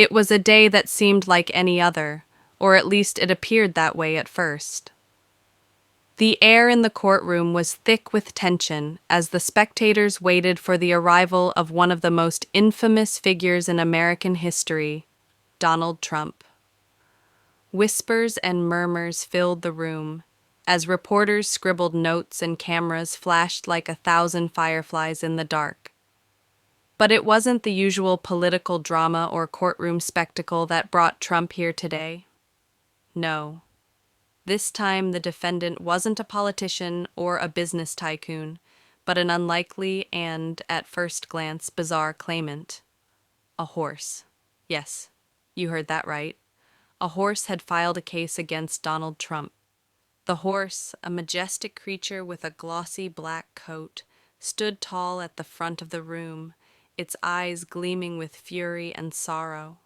It was a day that seemed like any other, or at least it appeared that way at first. The air in the courtroom was thick with tension as the spectators waited for the arrival of one of the most infamous figures in American history, Donald Trump. Whispers and murmurs filled the room as reporters scribbled notes and cameras flashed like 1,000 fireflies in the dark. But it wasn't the usual political drama or courtroom spectacle that brought Trump here today. No. This time the defendant wasn't a politician or a business tycoon, but an unlikely and, at first glance, bizarre claimant. A horse. Yes, you heard that right. A horse had filed a case against Donald Trump. The horse, a majestic creature with a glossy black coat, stood tall at the front of the room, its eyes gleaming with fury and sorrow.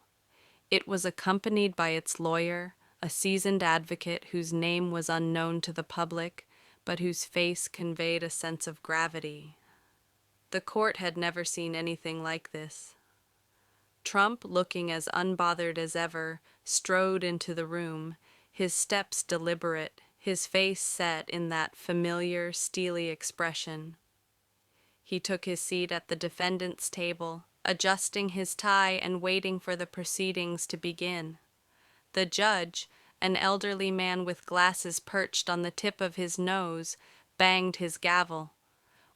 It was accompanied by its lawyer, a seasoned advocate whose name was unknown to the public, but whose face conveyed a sense of gravity. The court had never seen anything like this. Trump, looking as unbothered as ever, strode into the room, his steps deliberate, his face set in that familiar, steely expression. He took his seat at the defendant's table, adjusting his tie and waiting for the proceedings to begin. The judge, an elderly man with glasses perched on the tip of his nose, banged his gavel.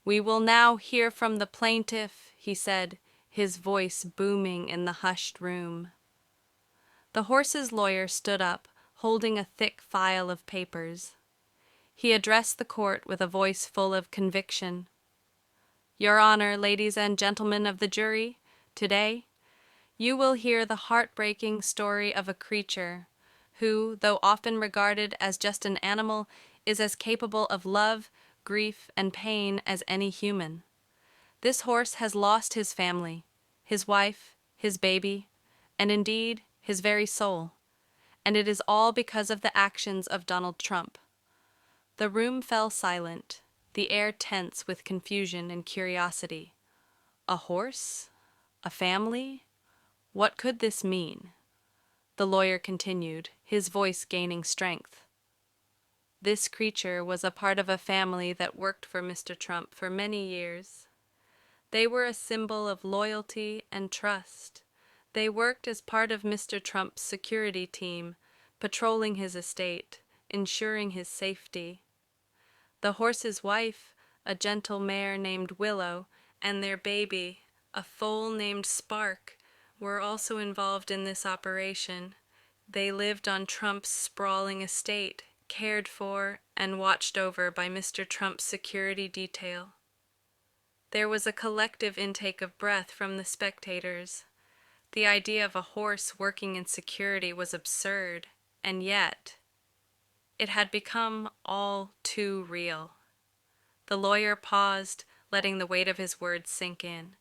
"We will now hear from the plaintiff," he said, his voice booming in the hushed room. The horse's lawyer stood up, holding a thick file of papers. He addressed the court with a voice full of conviction. "Your Honor, ladies and gentlemen of the jury, today you will hear the heartbreaking story of a creature who, though often regarded as just an animal, is as capable of love, grief, and pain as any human. This horse has lost his family, his wife, his baby, and indeed his very soul, and it is all because of the actions of Donald Trump." The room fell silent, the air tense with confusion and curiosity. A horse? A family? What could this mean? The lawyer continued, his voice gaining strength. This creature was a part of a family that worked for Mr. Trump for many years. They were a symbol of loyalty and trust. They worked as part of Mr. Trump's security team, patrolling his estate, ensuring his safety. The horse's wife, a gentle mare named Willow, and their baby, a foal named Spark, were also involved in this operation. They lived on Trump's sprawling estate, cared for and watched over by Mr. Trump's security detail. There was a collective intake of breath from the spectators. The idea of a horse working in security was absurd, and yet it had become all too real. The lawyer paused, letting the weight of his words sink in.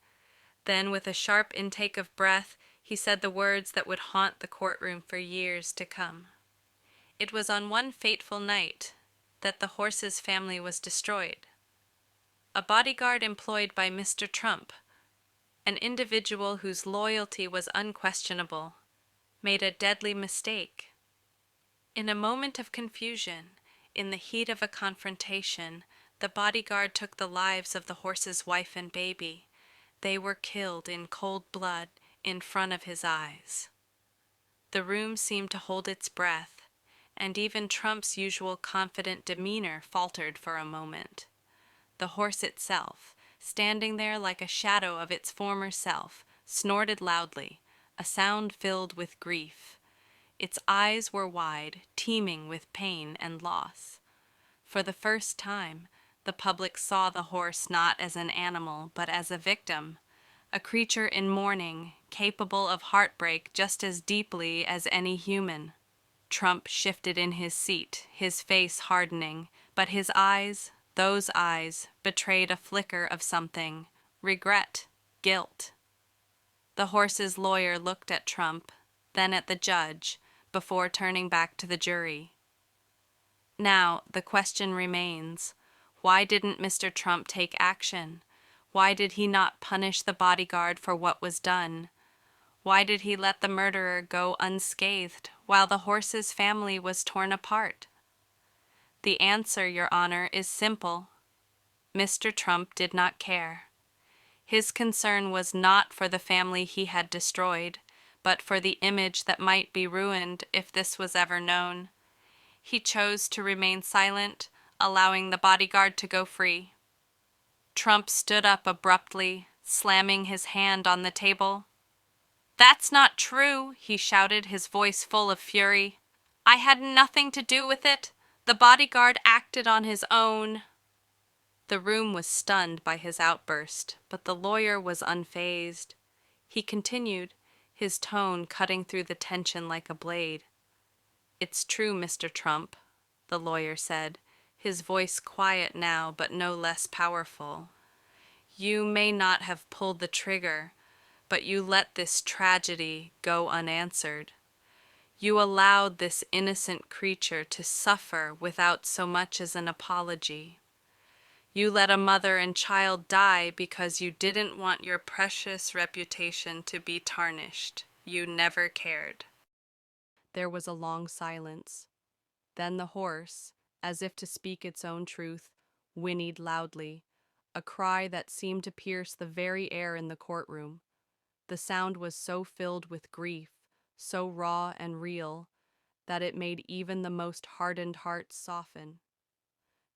Then, with a sharp intake of breath, he said the words that would haunt the courtroom for years to come. It was on one fateful night that the horse's family was destroyed. A bodyguard employed by Mr. Trump, an individual whose loyalty was unquestionable, made a deadly mistake. In a moment of confusion, in the heat of a confrontation, the bodyguard took the lives of the horse's wife and baby. They were killed in cold blood in front of his eyes. The room seemed to hold its breath, and even Trump's usual confident demeanor faltered for a moment. The horse itself, standing there like a shadow of its former self, snorted loudly, a sound filled with grief. Its eyes were wide, teeming with pain and loss. For the first time, the public saw the horse not as an animal, but as a victim, a creature in mourning, capable of heartbreak just as deeply as any human. Trump shifted in his seat, his face hardening, but his eyes, those eyes, betrayed a flicker of something, regret, guilt. The horse's lawyer looked at Trump, then at the judge, before turning back to the jury. Now, the question remains, why didn't Mr. Trump take action? Why did he not punish the bodyguard for what was done? Why did he let the murderer go unscathed while the horse's family was torn apart? The answer, Your Honor, is simple. Mr. Trump did not care. His concern was not for the family he had destroyed, but for the image that might be ruined if this was ever known. He chose to remain silent, allowing the bodyguard to go free. Trump stood up abruptly, slamming his hand on the table. "That's not true," he shouted, his voice full of fury. "I had nothing to do with it. The bodyguard acted on his own." The room was stunned by his outburst, but the lawyer was unfazed. He continued, his tone cutting through the tension like a blade. "It's true, Mr. Trump," the lawyer said, his voice quiet now but no less powerful. "You may not have pulled the trigger, but you let this tragedy go unanswered. You allowed this innocent creature to suffer without so much as an apology. You let a mother and child die because you didn't want your precious reputation to be tarnished. You never cared." There was a long silence. Then the horse, as if to speak its own truth, whinnied loudly, a cry that seemed to pierce the very air in the courtroom. The sound was so filled with grief, so raw and real, that it made even the most hardened heart soften.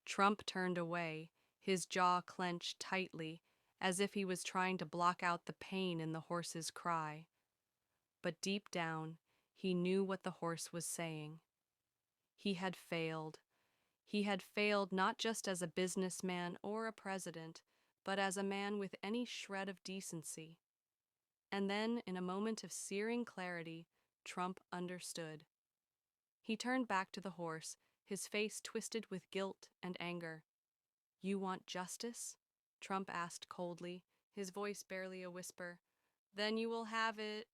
Trump turned away, his jaw clenched tightly, as if he was trying to block out the pain in the horse's cry. But deep down, he knew what the horse was saying. He had failed. He had failed not just as a businessman or a president, but as a man with any shred of decency. And then, in a moment of searing clarity, Trump understood. He turned back to the horse, his face twisted with guilt and anger. "You want justice?" Trump asked coldly, his voice barely a whisper. "Then you will have it."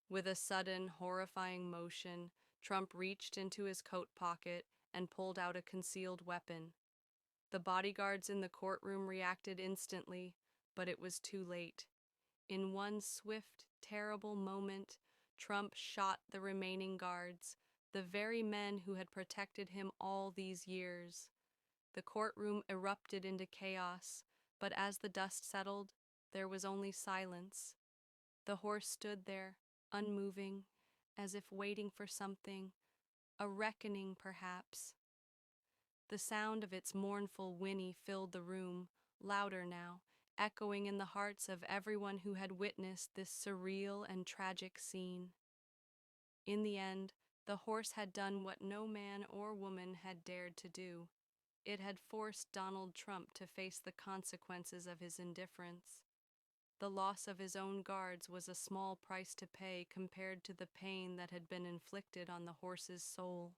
With a sudden, horrifying motion, Trump reached into his coat pocket and pulled out a concealed weapon. The bodyguards in the courtroom reacted instantly, but it was too late. In one swift, terrible moment, Trump shot the remaining guards, the very men who had protected him all these years. The courtroom erupted into chaos, but as the dust settled, there was only silence. The horse stood there, unmoving, as if waiting for something, a reckoning perhaps. The sound of its mournful whinny filled the room, louder now, echoing in the hearts of everyone who had witnessed this surreal and tragic scene. In the end, the horse had done what no man or woman had dared to do. It had forced Donald Trump to face the consequences of his indifference. The loss of his own guards was a small price to pay compared to the pain that had been inflicted on the horse's soul.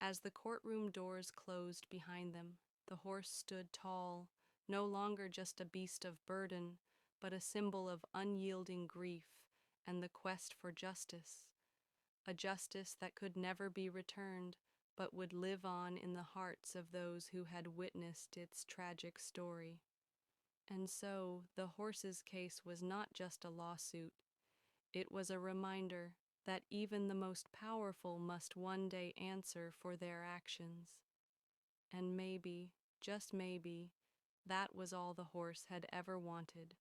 As the courtroom doors closed behind them, the horse stood tall, no longer just a beast of burden, but a symbol of unyielding grief and the quest for justice, a justice that could never be returned, but would live on in the hearts of those who had witnessed its tragic story. And so, the horse's case was not just a lawsuit. It was a reminder that even the most powerful must one day answer for their actions. And maybe, just maybe, that was all the horse had ever wanted.